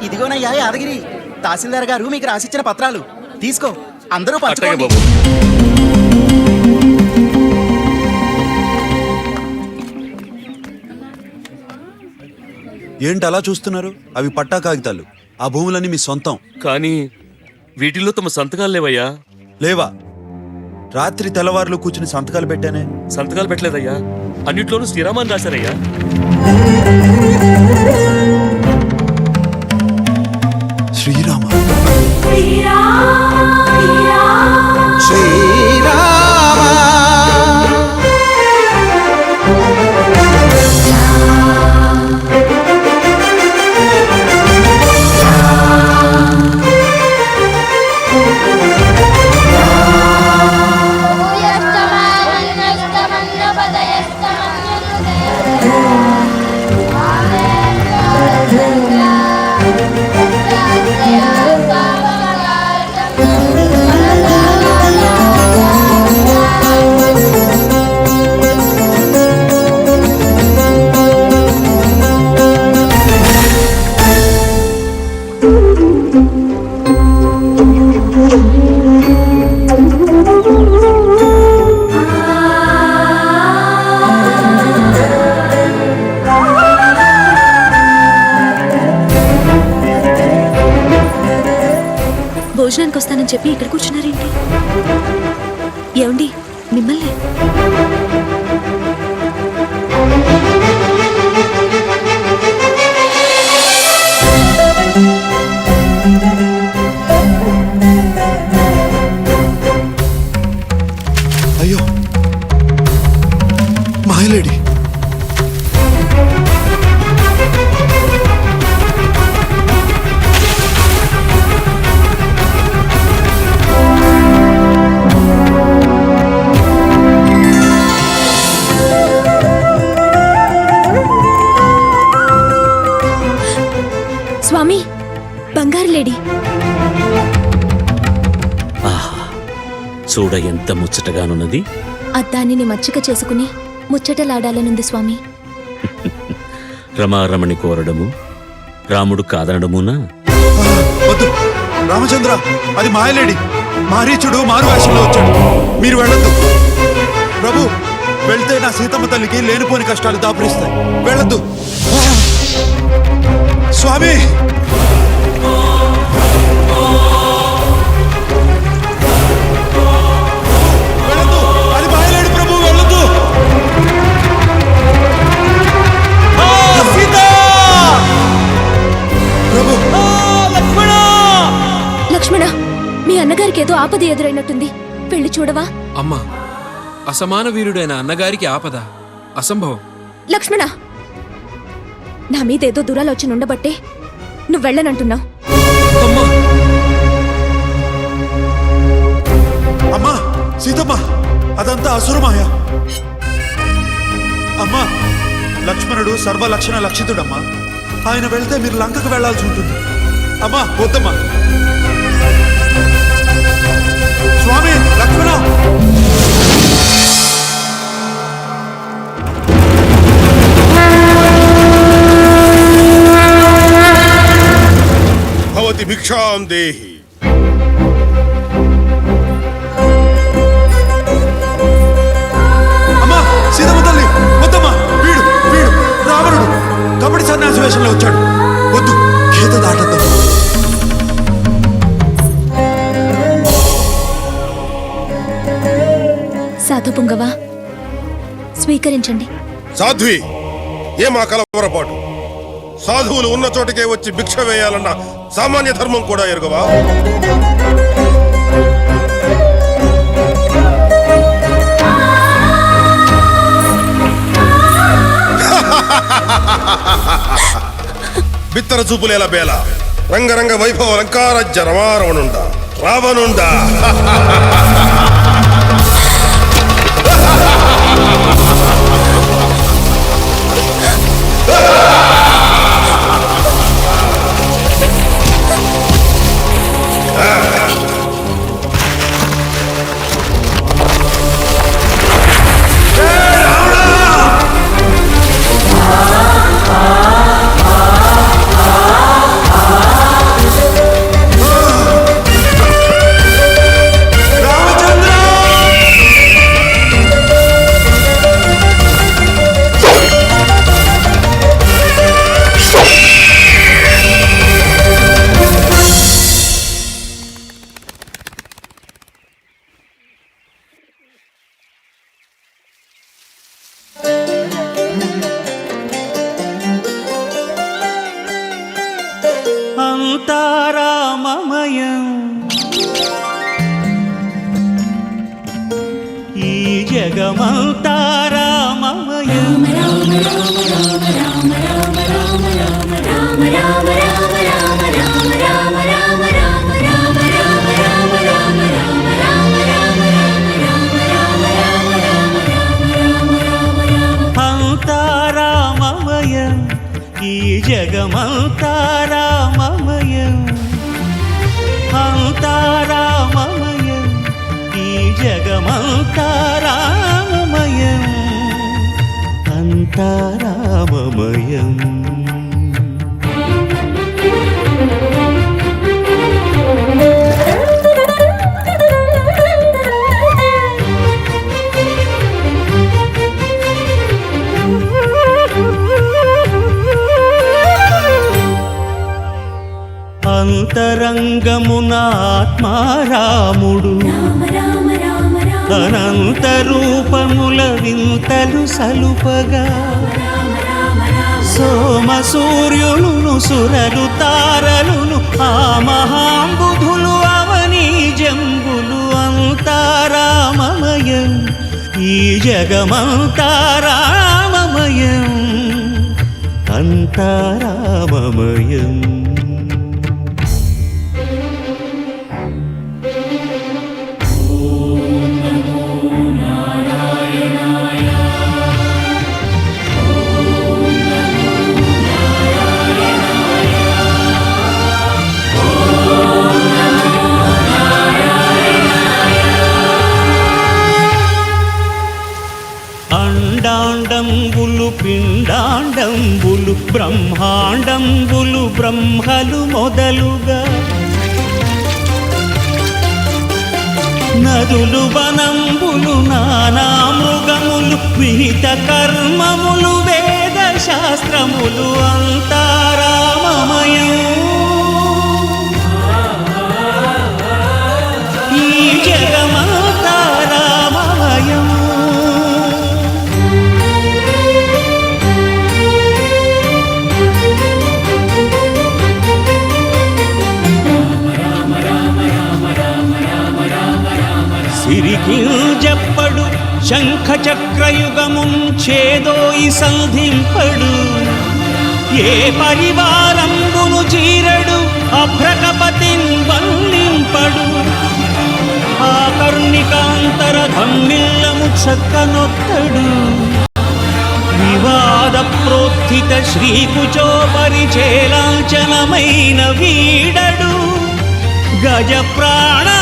ఇదిగోనయ్యా యాదగిరి, తహసీల్దార్ గారు మీకు రాసిచ్చిన పత్రాలు తీసుకో, అందరూ పంచుకోండి. ఏంటి అలా చూస్తున్నారు? అవి పట్టా కాగితాలు. ఆ భూములన్నీ మీ సొంతం. కానీ వీటిల్లో తమ సంతకాలు లేవయ్యా. లేవా? రాత్రి తెల్లవారులు కూర్చుని సంతకాలు పెట్టానే. సంతకాలు పెట్టలేదయ్యా, అన్నిట్లోనూ శ్రీరామాన్ని రాశారయ్యా. శ్రీరామ భోజనానికి వస్తానని చెప్పి ఇక్కడ కూర్చున్నారేంటి? ఏమండి మిమ్మల్ని? అయ్యో మాయలేడి. స్వామి, బంగారు లేడీ. చూడ ఎంత ముచ్చటగానున్నది. అద్దానిని మచ్చిక చేసుకుని ముచ్చటలాడాలనుంది స్వామి. రమారమణి కోరడము రాముడు కాదనడమునా? వద్దు రామచంద్ర, అది మాయలేడి. మారీచుడు మారు వేషంలో వచ్చాడు. మీరు వెళ్ళొద్దు ప్రభు. వెళ్తే నా సీతమ్మ తల్లికి లేనిపోని కష్టాలు దాపురిస్తాయి. వెళ్ళొద్దు స్వామి. వెళ్ళొద్దు, అది మాయలేడి ప్రభు. వెళ్ళొద్దు. లక్ష్మణ, మీ అన్నగారికి ఏదో ఆపద ఎదురైనట్టుంది. పెళ్లి చూడవా? అమ్మా, అసమాన వీరుడైన అన్నగారికి ఆపద అసంభవం. లక్ష్మణ, నా మీదేదో దురాలోచన ఉండబట్టే నువ్వు వెళ్ళనంటున్నావు. అమ్మా సీతమ్మ, అదంతా అసురమాయ. అమ్మా, లక్ష్మణుడు సర్వలక్షణ లక్షితుడమ్మా. ఆయన వెళ్తే మీరు లంకకు వెళ్లాల్సి ఉంటుంది. అమ్మా వద్దమ్మా. స్వామి, లక్ష్మణ. భవతి భిక్షాం దేహి. అమ్మా సీతమ్మ తల్లి, వద్దమ్మా. వీడు వీడు రావణుడు కబడి సన్యాసి వేషంలో వచ్చాడు. వద్దు, గీత దాటద్దు. సాధు పుంగవా, స్వీకరించండి. సాధ్వి, ఏమా కలవరపాటు? సాధువులు ఉన్న చోటకే వచ్చి భిక్ష వేయాలన్న సామాన్య ధర్మం కూడా ఎరుగవా? బిత్తర చూపులేల బేల, రంగరంగ వైభవ లంకారాజ్య రమారవణుండా రావణుండా. అంతారామమయం ఈ జగమంతారామమయం అంతారామమయం ఈ జగమంతారామమయం అంతారామమయం ఈ జగమంతారామమయం అంతారామమయం అంతరంగమున ఆత్మారాముడు అనంత రూపముల వింతలు సలుపగా సోమ సూర్యులును సురలు తారలును ఆ మహాంబుధులు అవనీ జంబులు అంతారామమయం ఈ జగమంతారామమయం అంతారామమయం అండాండంబులు పిండాండంబులు బ్రహ్మాండంబులు బ్రహ్మలు మొదలుగా నదులు వనంబులు నానా మృగములు విహిత కర్మములు వేద శాస్త్రములు అంతారామమయం ఈ జగమంతారామమయం సిరికి చెప్పడు శంఖ చక్రయుగముంచేదోయి సంధింపడు ఏ పరివారంబును చీరడు అభ్రకపతిన్ వల్లింపడు ఆ కర్ణికాంతర ధమ్మిల్లము చక్కనొత్తడు వివాద ప్రోత్థిత శ్రీకుచో పరిచేలాంఛనమైన వీడడు గజ ప్రాణావనోత్సాహి